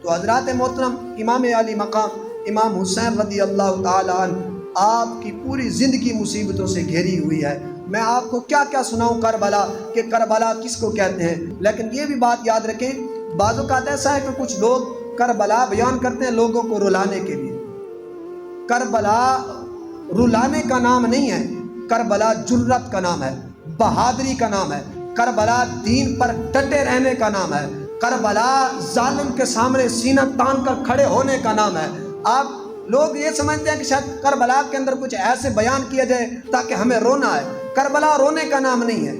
تو حضرات محترم امام علی مقام امام حسین رضی اللہ تعالیٰ عنہ آپ کی پوری زندگی مصیبتوں سے گھیری ہوئی ہے۔ میں آپ کو کیا کیا سناؤں کربلا کہ کربلا کس کو کہتے ہیں، لیکن یہ بھی بات یاد رکھیں، بعض اوقات ایسا ہے کہ کچھ لوگ کربلا بیان کرتے ہیں لوگوں کو رلانے کے لیے۔ کربلا رلانے کا نام نہیں ہے، کربلا جرت کا نام ہے، بہادری کا نام ہے، کربلا دین پر ڈٹے رہنے کا نام ہے، کربلا ظالم کے سامنے سینہ تان کر کھڑے ہونے کا نام ہے۔ آپ لوگ یہ سمجھتے ہیں کہ شاید کربلا کے اندر کچھ ایسے بیان کیا جائے تاکہ ہمیں رونا ہے، کربلا رونے کا نام نہیں ہے۔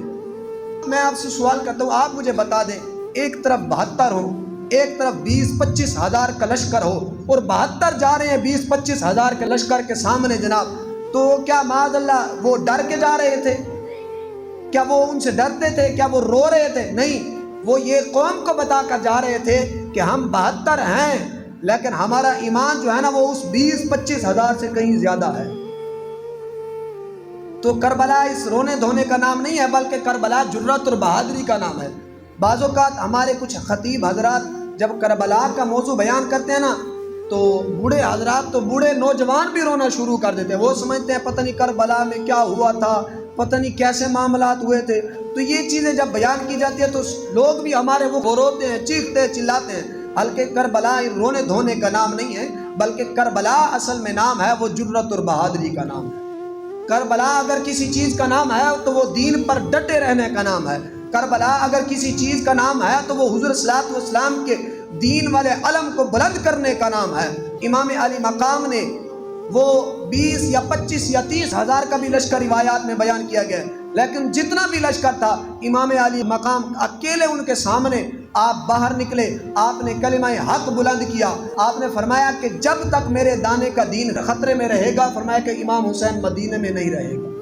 میں آپ سے سوال کرتا ہوں، آپ مجھے بتا دیں، ایک طرف 72 ہو، ایک طرف 20-25 ہزار کا لشکر ہو، اور 72 جا رہے ہیں 20-25 ہزار کے لشکر کے سامنے جناب، تو کیا معاذ اللہ وہ ڈر کے جا رہے تھے؟ کیا وہ ان سے ڈرتے تھے؟ کیا وہ رو رہے تھے؟ نہیں، وہ یہ قوم کو بتا کر جا رہے تھے کہ ہم 72 ہیں، لیکن ہمارا ایمان جو ہے نا وہ اس 20-25 ہزار سے کہیں زیادہ ہے۔ تو کربلا اس رونے دھونے کا نام نہیں ہے، بلکہ کربلا جرت اور بہادری کا نام ہے۔ بعض اوقات ہمارے کچھ خطیب حضرات جب کربلا کا موضوع بیان کرتے ہیں نا تو بوڑھے حضرات تو بوڑھے نوجوان بھی رونا شروع کر دیتے ہیں۔ وہ سمجھتے ہیں پتہ نہیں کربلا میں کیا ہوا تھا، پتہ نہیں کیسے معاملات ہوئے تھے۔ تو یہ چیزیں جب بیان کی جاتی ہے تو لوگ بھی ہمارے وہ روتے ہیں، چیختے ہیں، چلاتے ہیں، بلکہ کربلا رونے دھونے کا نام نہیں ہے، بلکہ کربلا اصل میں نام ہے وہ جرت اور بہادری کا نام ہے۔ کربلا اگر کسی چیز کا نام ہے تو وہ دین پر ڈٹے رہنے کا نام ہے۔ کربلا اگر کسی چیز کا نام ہے تو وہ حضور صلی اللہ علیہ وسلم کے دین والے علم کو بلند کرنے کا نام ہے۔ امام علی مقام نے وہ 20 یا 25 یا 30 ہزار کا بھی لشکر روایات میں بیان کیا گیا ہے، لیکن جتنا بھی لشکر تھا امام علی مقام اکیلے ان کے سامنے آپ باہر نکلے، آپ نے کلمہ حق بلند کیا، آپ نے فرمایا کہ جب تک میرے دانے کا دین خطرے میں رہے گا، فرمایا کہ امام حسین مدینے میں نہیں رہے گا۔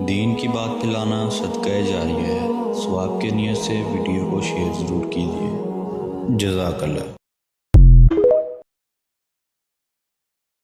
دین کی بات پھیلانا صدقہ جاریہ ہے، ثواب کے نیت سے ویڈیو کو شیئر ضرور کیجیے۔ جزاک اللہ۔